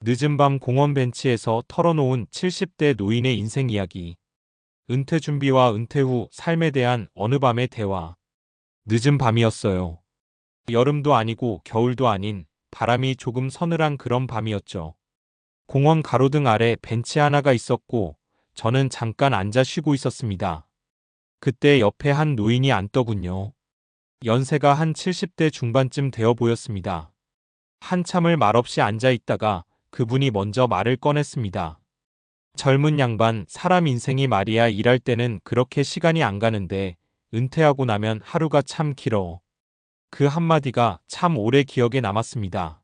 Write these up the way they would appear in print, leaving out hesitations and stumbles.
늦은 밤 공원 벤치에서 털어놓은 70대 노인의 인생 이야기. 은퇴 준비와 은퇴 후 삶에 대한 어느 밤의 대화. 늦은 밤이었어요. 여름도 아니고 겨울도 아닌 바람이 조금 서늘한 그런 밤이었죠. 공원 가로등 아래 벤치 하나가 있었고 저는 잠깐 앉아 쉬고 있었습니다. 그때 옆에 한 노인이 앉더군요. 연세가 한 70대 중반쯤 되어 보였습니다. 한참을 말없이 앉아 있다가 그분이 먼저 말을 꺼냈습니다. 젊은 양반, 사람 인생이 말이야 일할 때는 그렇게 시간이 안 가는데 은퇴하고 나면 하루가 참 길어. 그 한마디가 참 오래 기억에 남았습니다.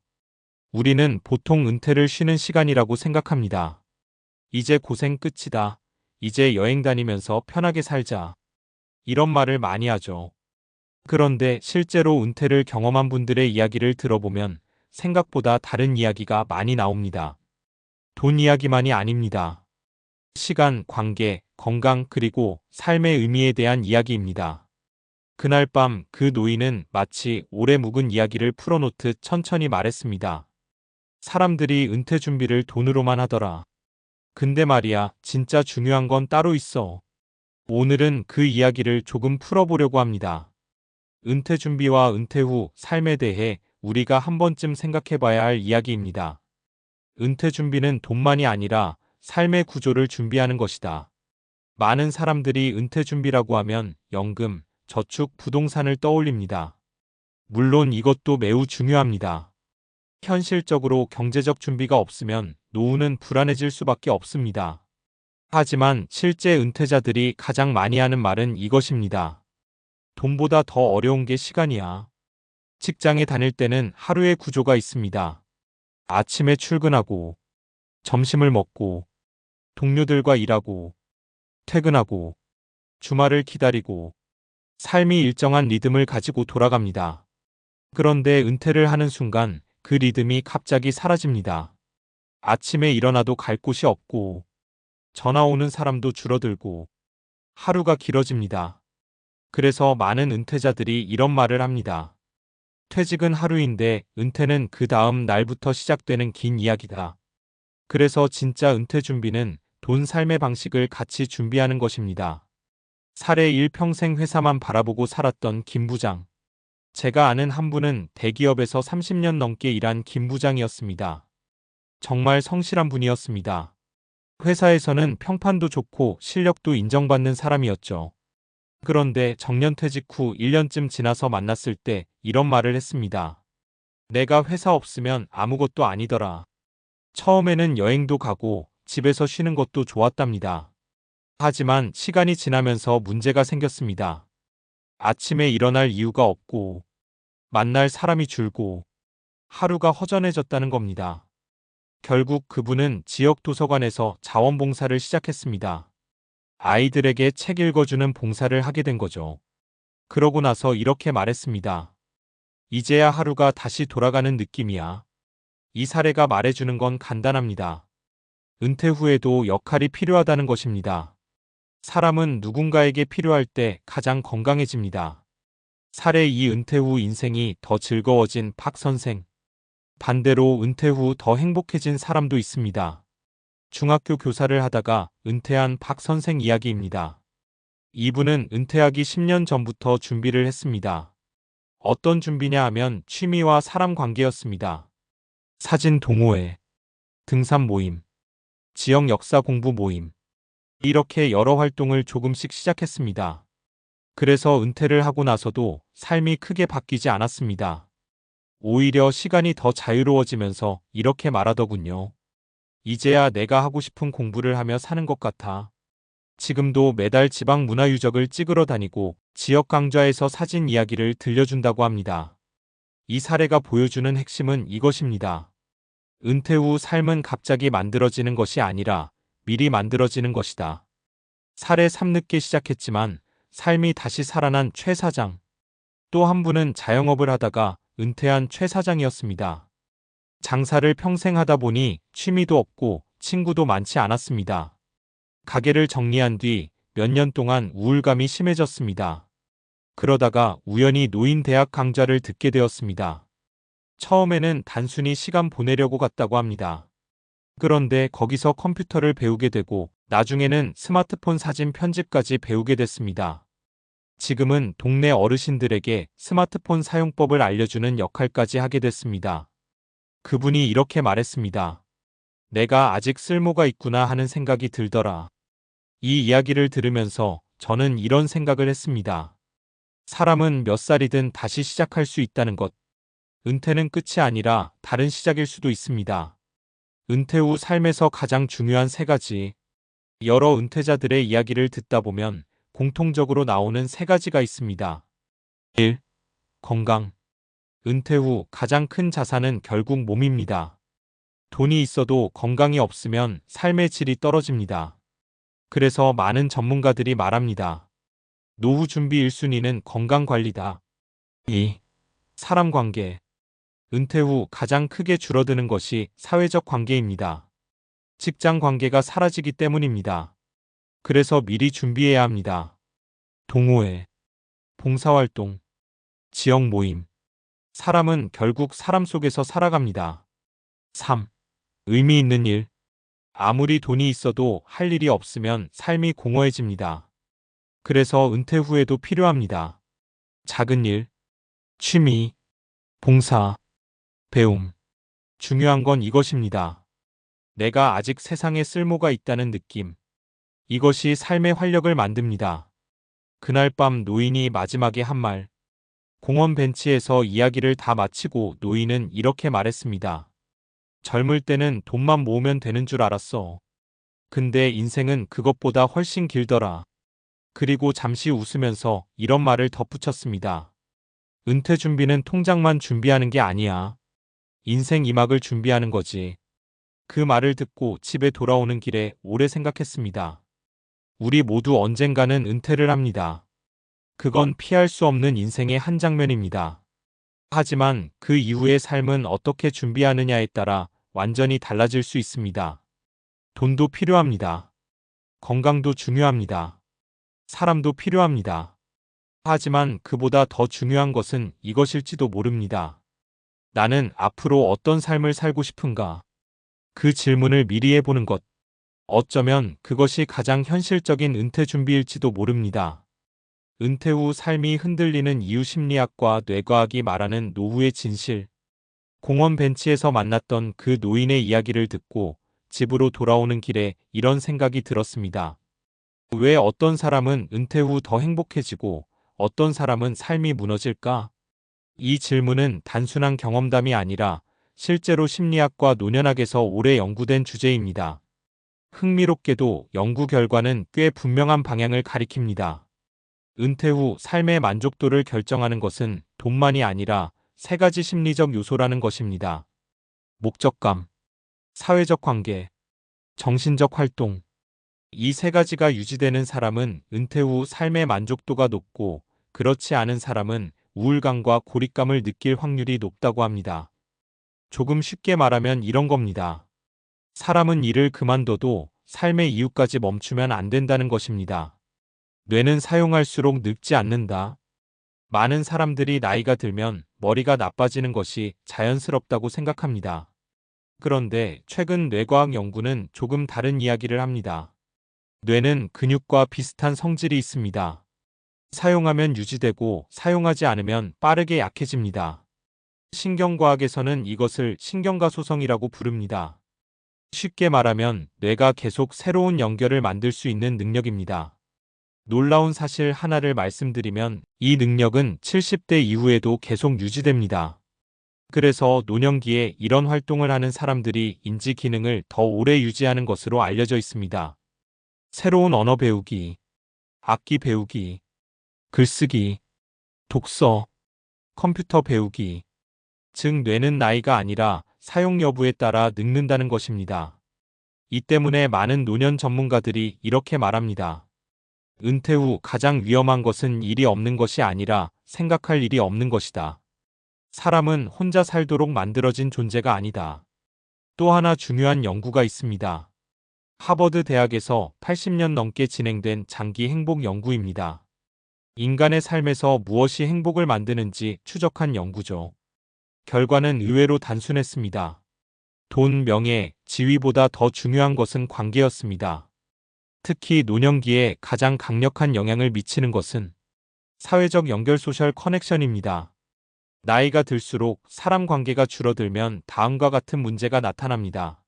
우리는 보통 은퇴를 쉬는 시간이라고 생각합니다. 이제 고생 끝이다. 이제 여행 다니면서 편하게 살자. 이런 말을 많이 하죠. 그런데 실제로 은퇴를 경험한 분들의 이야기를 들어보면 생각보다 다른 이야기가 많이 나옵니다. 돈 이야기만이 아닙니다. 시간, 관계, 건강, 그리고 삶의 의미에 대한 이야기입니다. 그날 밤 그 노인은 마치 오래 묵은 이야기를 풀어놓듯 천천히 말했습니다. 사람들이 은퇴 준비를 돈으로만 하더라. 근데 말이야, 진짜 중요한 건 따로 있어. 오늘은 그 이야기를 조금 풀어보려고 합니다. 은퇴 준비와 은퇴 후 삶에 대해 우리가 한 번쯤 생각해봐야 할 이야기입니다. 은퇴 준비는 돈만이 아니라 삶의 구조를 준비하는 것이다. 많은 사람들이 은퇴 준비라고 하면 연금, 저축, 부동산을 떠올립니다. 물론 이것도 매우 중요합니다. 현실적으로 경제적 준비가 없으면 노후는 불안해질 수밖에 없습니다. 하지만 실제 은퇴자들이 가장 많이 하는 말은 이것입니다. 돈보다 더 어려운 게 시간이야. 직장에 다닐 때는 하루의 구조가 있습니다. 아침에 출근하고, 점심을 먹고, 동료들과 일하고, 퇴근하고, 주말을 기다리고, 삶이 일정한 리듬을 가지고 돌아갑니다. 그런데 은퇴를 하는 순간 그 리듬이 갑자기 사라집니다. 아침에 일어나도 갈 곳이 없고, 전화 오는 사람도 줄어들고, 하루가 길어집니다. 그래서 많은 은퇴자들이 이런 말을 합니다. 퇴직은 하루인데 은퇴는 그 다음 날부터 시작되는 긴 이야기다. 그래서 진짜 은퇴 준비는 돈 삶의 방식을 같이 준비하는 것입니다. 사례 1 평생 회사만 바라보고 살았던 김 부장. 제가 아는 한 분은 대기업에서 30년 넘게 일한 김 부장이었습니다. 정말 성실한 분이었습니다. 회사에서는 평판도 좋고 실력도 인정받는 사람이었죠. 그런데 정년퇴직 후 1년쯤 지나서 만났을 때 이런 말을 했습니다. 내가 회사 없으면 아무것도 아니더라. 처음에는 여행도 가고 집에서 쉬는 것도 좋았답니다. 하지만 시간이 지나면서 문제가 생겼습니다. 아침에 일어날 이유가 없고 만날 사람이 줄고 하루가 허전해졌다는 겁니다. 결국 그분은 지역 도서관에서 자원봉사를 시작했습니다. 아이들에게 책 읽어주는 봉사를 하게 된 거죠. 그러고 나서 이렇게 말했습니다. 이제야 하루가 다시 돌아가는 느낌이야. 이 사례가 말해주는 건 간단합니다. 은퇴 후에도 역할이 필요하다는 것입니다. 사람은 누군가에게 필요할 때 가장 건강해집니다. 사례 2 은퇴 후 인생이 더 즐거워진 박 선생. 반대로 은퇴 후 더 행복해진 사람도 있습니다. 중학교 교사를 하다가 은퇴한 박 선생 이야기입니다. 이분은 은퇴하기 10년 전부터 준비를 했습니다. 어떤 준비냐 하면 취미와 사람 관계였습니다. 사진 동호회, 등산 모임, 지역 역사 공부 모임. 이렇게 여러 활동을 조금씩 시작했습니다. 그래서 은퇴를 하고 나서도 삶이 크게 바뀌지 않았습니다. 오히려 시간이 더 자유로워지면서 이렇게 말하더군요. 이제야 내가 하고 싶은 공부를 하며 사는 것 같아. 지금도 매달 지방 문화유적을 찍으러 다니고 지역 강좌에서 사진 이야기를 들려준다고 합니다. 이 사례가 보여주는 핵심은 이것입니다. 은퇴 후 삶은 갑자기 만들어지는 것이 아니라 미리 만들어지는 것이다. 사례 3 늦게 시작했지만 삶이 다시 살아난 최 사장. 또 한 분은 자영업을 하다가 은퇴한 최 사장이었습니다. 장사를 평생 하다 보니 취미도 없고 친구도 많지 않았습니다. 가게를 정리한 뒤 몇 년 동안 우울감이 심해졌습니다. 그러다가 우연히 노인 대학 강좌를 듣게 되었습니다. 처음에는 단순히 시간 보내려고 갔다고 합니다. 그런데 거기서 컴퓨터를 배우게 되고 나중에는 스마트폰 사진 편집까지 배우게 됐습니다. 지금은 동네 어르신들에게 스마트폰 사용법을 알려주는 역할까지 하게 됐습니다. 그분이 이렇게 말했습니다. 내가 아직 쓸모가 있구나 하는 생각이 들더라. 이 이야기를 들으면서 저는 이런 생각을 했습니다. 사람은 몇 살이든 다시 시작할 수 있다는 것. 은퇴는 끝이 아니라 다른 시작일 수도 있습니다. 은퇴 후 삶에서 가장 중요한 세 가지. 여러 은퇴자들의 이야기를 듣다 보면 공통적으로 나오는 세 가지가 있습니다. 1. 건강. 은퇴 후 가장 큰 자산은 결국 몸입니다. 돈이 있어도 건강이 없으면 삶의 질이 떨어집니다. 그래서 많은 전문가들이 말합니다. 노후 준비 1순위는 건강 관리다. 2. 사람 관계. 은퇴 후 가장 크게 줄어드는 것이 사회적 관계입니다. 직장 관계가 사라지기 때문입니다. 그래서 미리 준비해야 합니다. 동호회, 봉사활동, 지역 모임. 사람은 결국 사람 속에서 살아갑니다. 3. 의미 있는 일. 아무리 돈이 있어도 할 일이 없으면 삶이 공허해집니다. 그래서 은퇴 후에도 필요합니다. 작은 일, 취미, 봉사, 배움. 중요한 건 이것입니다. 내가 아직 세상에 쓸모가 있다는 느낌. 이것이 삶의 활력을 만듭니다. 그날 밤 노인이 마지막에 한 말. 공원 벤치에서 이야기를 다 마치고 노인은 이렇게 말했습니다. 젊을 때는 돈만 모으면 되는 줄 알았어. 근데 인생은 그것보다 훨씬 길더라. 그리고 잠시 웃으면서 이런 말을 덧붙였습니다. 은퇴 준비는 통장만 준비하는 게 아니야. 인생 2막을 준비하는 거지. 그 말을 듣고 집에 돌아오는 길에 오래 생각했습니다. 우리 모두 언젠가는 은퇴를 합니다. 그건 피할 수 없는 인생의 한 장면입니다. 하지만 그 이후의 삶은 어떻게 준비하느냐에 따라 완전히 달라질 수 있습니다. 돈도 필요합니다. 건강도 중요합니다. 사람도 필요합니다. 하지만 그보다 더 중요한 것은 이것일지도 모릅니다. 나는 앞으로 어떤 삶을 살고 싶은가? 그 질문을 미리 해보는 것. 어쩌면 그것이 가장 현실적인 은퇴 준비일지도 모릅니다. 은퇴 후 삶이 흔들리는 이유 심리학과 뇌과학이 말하는 노후의 진실. 공원 벤치에서 만났던 그 노인의 이야기를 듣고 집으로 돌아오는 길에 이런 생각이 들었습니다. 왜 어떤 사람은 은퇴 후 더 행복해지고 어떤 사람은 삶이 무너질까? 이 질문은 단순한 경험담이 아니라 실제로 심리학과 노년학에서 오래 연구된 주제입니다. 흥미롭게도 연구 결과는 꽤 분명한 방향을 가리킵니다. 은퇴 후 삶의 만족도를 결정하는 것은 돈만이 아니라 세 가지 심리적 요소라는 것입니다. 목적감, 사회적 관계, 정신적 활동. 이 세 가지가 유지되는 사람은 은퇴 후 삶의 만족도가 높고 그렇지 않은 사람은 우울감과 고립감을 느낄 확률이 높다고 합니다. 조금 쉽게 말하면 이런 겁니다. 사람은 일을 그만둬도 삶의 이유까지 멈추면 안 된다는 것입니다. 뇌는 사용할수록 늙지 않는다. 많은 사람들이 나이가 들면 머리가 나빠지는 것이 자연스럽다고 생각합니다. 그런데 최근 뇌과학 연구는 조금 다른 이야기를 합니다. 뇌는 근육과 비슷한 성질이 있습니다. 사용하면 유지되고 사용하지 않으면 빠르게 약해집니다. 신경과학에서는 이것을 신경가소성이라고 부릅니다. 쉽게 말하면 뇌가 계속 새로운 연결을 만들 수 있는 능력입니다. 놀라운 사실 하나를 말씀드리면 이 능력은 70대 이후에도 계속 유지됩니다. 그래서 노년기에 이런 활동을 하는 사람들이 인지 기능을 더 오래 유지하는 것으로 알려져 있습니다. 새로운 언어 배우기, 악기 배우기, 글쓰기, 독서, 컴퓨터 배우기. 즉 뇌는 나이가 아니라 사용 여부에 따라 늙는다는 것입니다. 이 때문에 많은 노년 전문가들이 이렇게 말합니다. 은퇴 후 가장 위험한 것은 일이 없는 것이 아니라 생각할 일이 없는 것이다. 사람은 혼자 살도록 만들어진 존재가 아니다. 또 하나 중요한 연구가 있습니다. 하버드 대학에서 80년 넘게 진행된 장기 행복 연구입니다. 인간의 삶에서 무엇이 행복을 만드는지 추적한 연구죠. 결과는 의외로 단순했습니다. 돈, 명예, 지위보다 더 중요한 것은 관계였습니다. 특히 노년기에 가장 강력한 영향을 미치는 것은 사회적 연결 소셜 커넥션입니다. 나이가 들수록 사람 관계가 줄어들면 다음과 같은 문제가 나타납니다.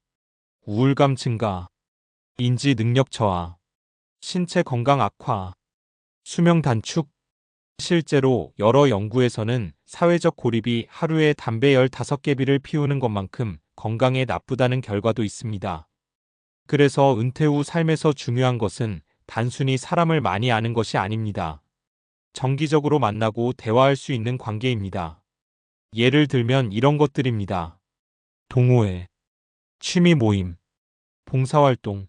우울감 증가, 인지 능력 저하, 신체 건강 악화, 수명 단축. 실제로 여러 연구에서는 사회적 고립이 하루에 담배 15개비를 피우는 것만큼 건강에 나쁘다는 결과도 있습니다. 그래서 은퇴 후 삶에서 중요한 것은 단순히 사람을 많이 아는 것이 아닙니다. 정기적으로 만나고 대화할 수 있는 관계입니다. 예를 들면 이런 것들입니다. 동호회, 취미 모임, 봉사활동,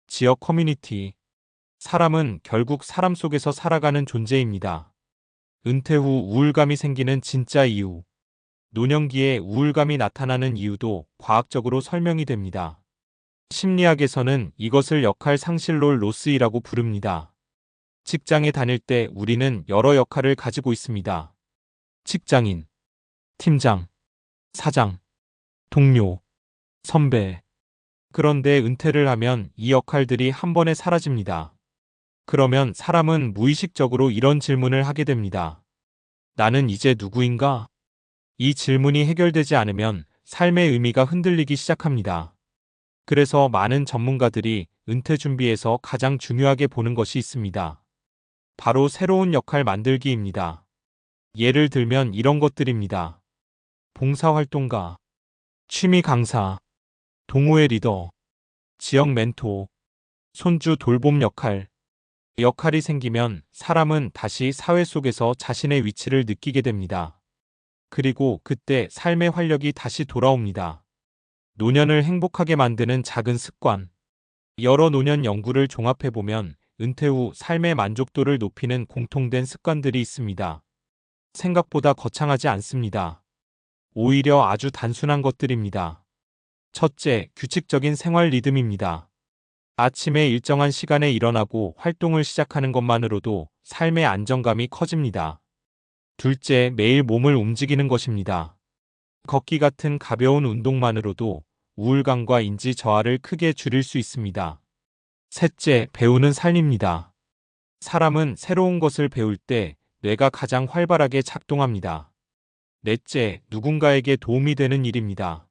지역 커뮤니티. 사람은 결국 사람 속에서 살아가는 존재입니다. 은퇴 후 우울감이 생기는 진짜 이유. 노년기에 우울감이 나타나는 이유도 과학적으로 설명이 됩니다. 심리학에서는 이것을 역할 상실롤 로스이라고 부릅니다. 직장에 다닐 때 우리는 여러 역할을 가지고 있습니다. 직장인, 팀장, 사장, 동료, 선배. 그런데 은퇴를 하면 이 역할들이 한 번에 사라집니다. 그러면 사람은 무의식적으로 이런 질문을 하게 됩니다. 나는 이제 누구인가? 이 질문이 해결되지 않으면 삶의 의미가 흔들리기 시작합니다. 그래서 많은 전문가들이 은퇴 준비에서 가장 중요하게 보는 것이 있습니다. 바로 새로운 역할 만들기입니다. 예를 들면 이런 것들입니다. 봉사활동가, 취미 강사, 동호회 리더, 지역 멘토, 손주 돌봄 역할. 역할이 생기면 사람은 다시 사회 속에서 자신의 위치를 느끼게 됩니다. 그리고 그때 삶의 활력이 다시 돌아옵니다. 노년을 행복하게 만드는 작은 습관. 여러 노년 연구를 종합해보면 은퇴 후 삶의 만족도를 높이는 공통된 습관들이 있습니다. 생각보다 거창하지 않습니다. 오히려 아주 단순한 것들입니다. 첫째, 규칙적인 생활 리듬입니다. 아침에 일정한 시간에 일어나고 활동을 시작하는 것만으로도 삶의 안정감이 커집니다. 둘째, 매일 몸을 움직이는 것입니다. 걷기 같은 가벼운 운동만으로도 우울감과 인지 저하를 크게 줄일 수 있습니다. 셋째, 배우는 삶입니다. 사람은 새로운 것을 배울 때 뇌가 가장 활발하게 작동합니다. 넷째, 누군가에게 도움이 되는 일입니다.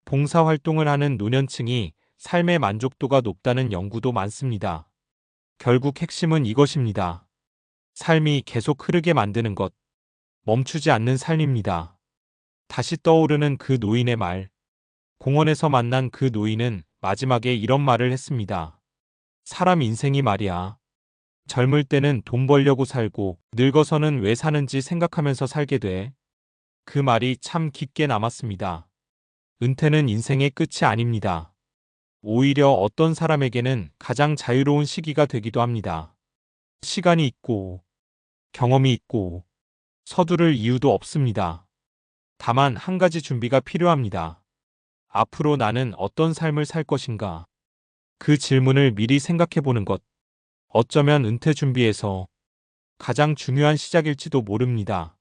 봉사활동을 하는 노년층이 삶의 만족도가 높다는 연구도 많습니다. 결국 핵심은 이것입니다. 삶이 계속 흐르게 만드는 것, 멈추지 않는 삶입니다. 다시 떠오르는 그 노인의 말. 공원에서 만난 그 노인은 마지막에 이런 말을 했습니다. 사람 인생이 말이야. 젊을 때는 돈 벌려고 살고 늙어서는 왜 사는지 생각하면서 살게 돼. 그 말이 참 깊게 남았습니다. 은퇴는 인생의 끝이 아닙니다. 오히려 어떤 사람에게는 가장 자유로운 시기가 되기도 합니다. 시간이 있고, 경험이 있고, 서두를 이유도 없습니다. 다만 한 가지 준비가 필요합니다. 앞으로 나는 어떤 삶을 살 것인가? 그 질문을 미리 생각해 보는 것. 어쩌면 은퇴 준비에서 가장 중요한 시작일지도 모릅니다.